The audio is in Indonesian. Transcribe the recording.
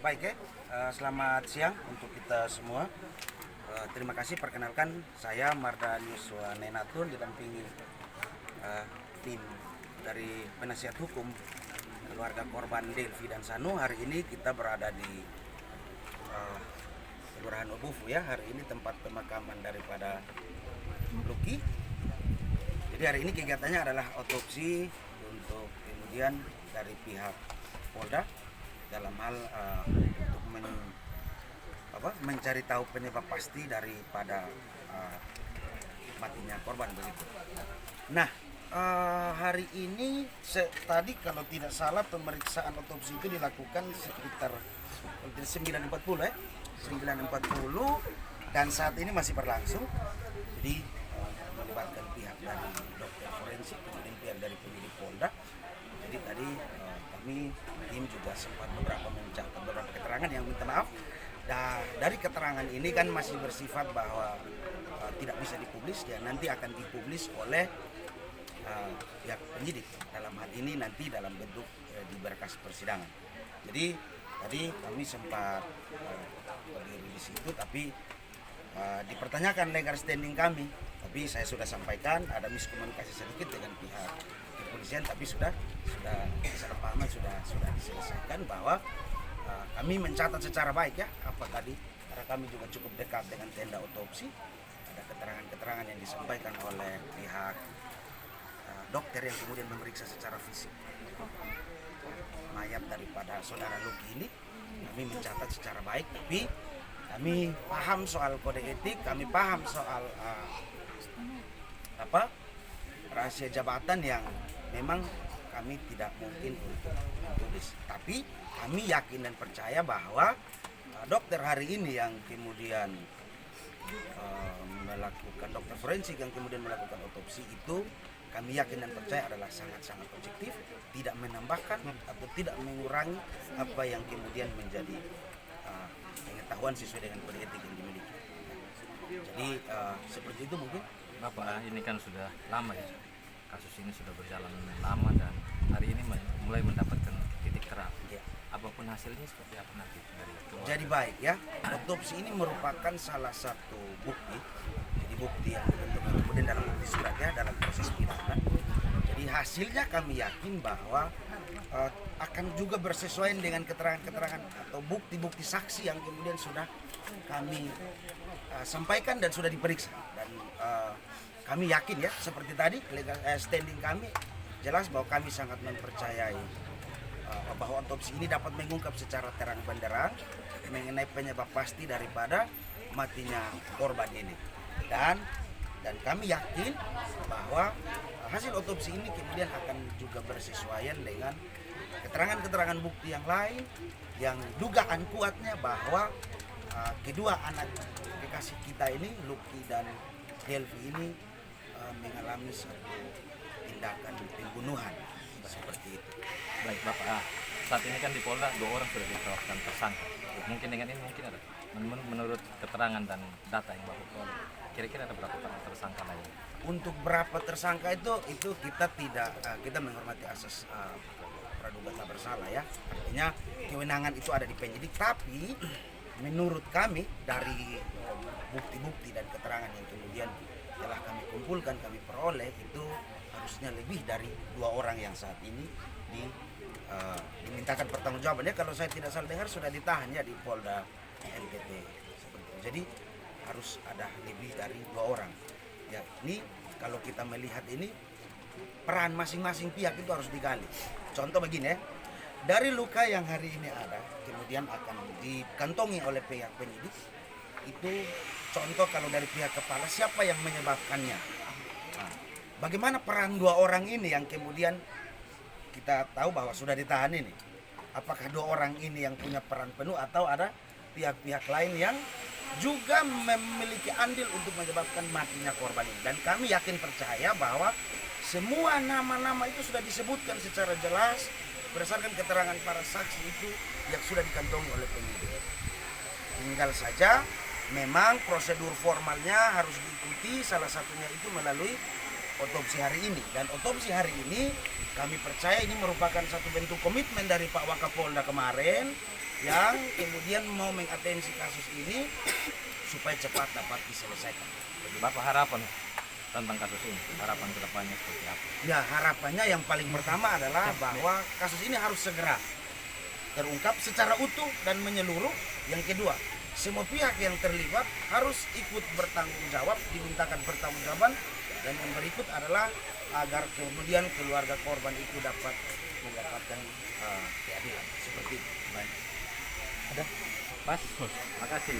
Baik ya, selamat siang untuk kita semua. Terima kasih, perkenalkan saya Mardhanius Wanenatun didampingi tim dari penasihat hukum keluarga korban Delvi dan Sanu. Hari ini kita berada di Kelurahan Obufu ya. Hari ini tempat pemakaman daripada Lucky. Jadi hari ini kegiatannya adalah otopsi untuk kemudian dari pihak Polda dalam hal untuk mencari tahu penyebab pasti daripada matinya korban begitu. Nah, hari ini tadi kalau tidak salah pemeriksaan otopsi itu dilakukan sekitar 9.40 ya. 9.40 dan saat ini masih berlangsung. Jadi melibatkan pihak dari dokter forensik, kemudian pihak dari penyidik Polda. Jadi tadi kami tim juga sempat mencatat beberapa keterangan yang minta maaf. Dari keterangan ini kan masih bersifat bahwa tidak bisa dipublis, ya nanti akan dipublis oleh pihak penyidik dalam hal ini nanti dalam bentuk di berkas persidangan. Jadi tadi kami sempat berdiri di situ, tapi dipertanyakan legal standing kami. Tapi saya sudah sampaikan ada miskomunikasi sedikit dengan pihak kepolisian, tapi sudah kesalahpahaman sudah diselesaikan bahwa kami mencatat secara baik ya apa tadi, karena kami juga cukup dekat dengan tenda otopsi. Ada keterangan-keterangan yang disampaikan oleh pihak dokter yang kemudian memeriksa secara fisik mayat daripada saudara Lucky ini. Kami mencatat secara baik, tapi kami paham soal kode etik, kami paham soal rahasia jabatan yang memang kami tidak mungkin untuk menulis. Tapi kami yakin dan percaya bahwa dokter hari ini yang kemudian melakukan, dokter forensik yang kemudian melakukan otopsi itu, kami yakin dan percaya adalah sangat-sangat objektif, tidak menambahkan atau tidak mengurangi apa yang kemudian menjadi pengetahuan sesuai dengan kode etik yang dimiliki. Jadi seperti itu mungkin. Bapak, ini kan sudah lama ya, kasus ini sudah berjalan lama dan hari ini mulai mendapatkan titik terang. Ya. Apapun hasilnya seperti apa nanti dari keluarga? Jadi baik ya, otopsi ini merupakan salah satu bukti. Jadi bukti yang dibentuk kemudian dalam bukti surat ya, dalam proses pidana. Jadi hasilnya kami yakin bahwa akan juga bersesuaian dengan keterangan-keterangan atau bukti-bukti saksi yang kemudian sudah kami sampaikan dan sudah diperiksa. Dan kami yakin ya, seperti tadi legal standing kami jelas bahwa kami sangat mempercayai bahwa otopsi ini dapat mengungkap secara terang benderang mengenai penyebab pasti daripada matinya korban ini. Dan kami yakin bahwa hasil otopsi ini kemudian akan juga bersesuaian dengan keterangan-keterangan bukti yang lain yang dugaan kuatnya bahwa kedua anak kekasih kita ini, Lucky dan Delvi ini mengalami satu tindakan pembunuhan seperti itu. Baik Bapak, saat ini kan di Polda 2 orang sudah ditetapkan tersangka. Mungkin dengan ini mungkin ada, menurut keterangan dan data yang Bapak peroleh, kira-kira ada berapa tersangka lain? Untuk berapa tersangka itu kita tidak, kita menghormati asas praduga tak bersalah ya. Artinya kewenangan itu ada di penyidik, tapi menurut kami dari bukti-bukti dan keterangan yang kemudian telah kami kumpulkan, kami peroleh, itu harusnya lebih dari 2 orang yang saat ini dimintakan pertanggungjawaban ya. Kalau saya tidak salah dengar sudah ditahan ya di Polda NTT seperti itu. Jadi harus ada lebih dari 2 orang ya. Ini kalau kita melihat ini peran masing-masing pihak itu harus digali. Contoh begini ya, dari luka yang hari ini ada kemudian akan dikantongi oleh pihak penyidik, itu contoh kalau dari pihak kepala siapa yang menyebabkannya. Nah, bagaimana peran 2 orang ini yang kemudian kita tahu bahwa sudah ditahan ini? Apakah 2 orang ini yang punya peran penuh atau ada pihak-pihak lain yang juga memiliki andil untuk menyebabkan matinya korban ini? Dan kami yakin percaya bahwa semua nama-nama itu sudah disebutkan secara jelas berdasarkan keterangan para saksi itu yang sudah dikantongi oleh penyidik. Tinggal saja memang prosedur formalnya harus diikuti, salah satunya itu melalui otopsi hari ini. Dan otopsi hari ini kami percaya ini merupakan satu bentuk komitmen dari Pak Wakapolda kemarin yang kemudian mau mengatensi kasus ini supaya cepat dapat diselesaikan. Jadi Bapak harapan tentang kasus ini, harapan kedepannya seperti apa? Ya, harapannya yang paling pertama adalah bahwa kasus ini harus segera terungkap secara utuh dan menyeluruh. Yang kedua, semua pihak yang terlibat harus ikut bertanggung jawab, dimintakan pertanggungjawaban. Dan yang berikut adalah agar kemudian keluarga korban itu dapat mendapatkan keadilan seperti itu. Baik. Ada? Pas? Makasih.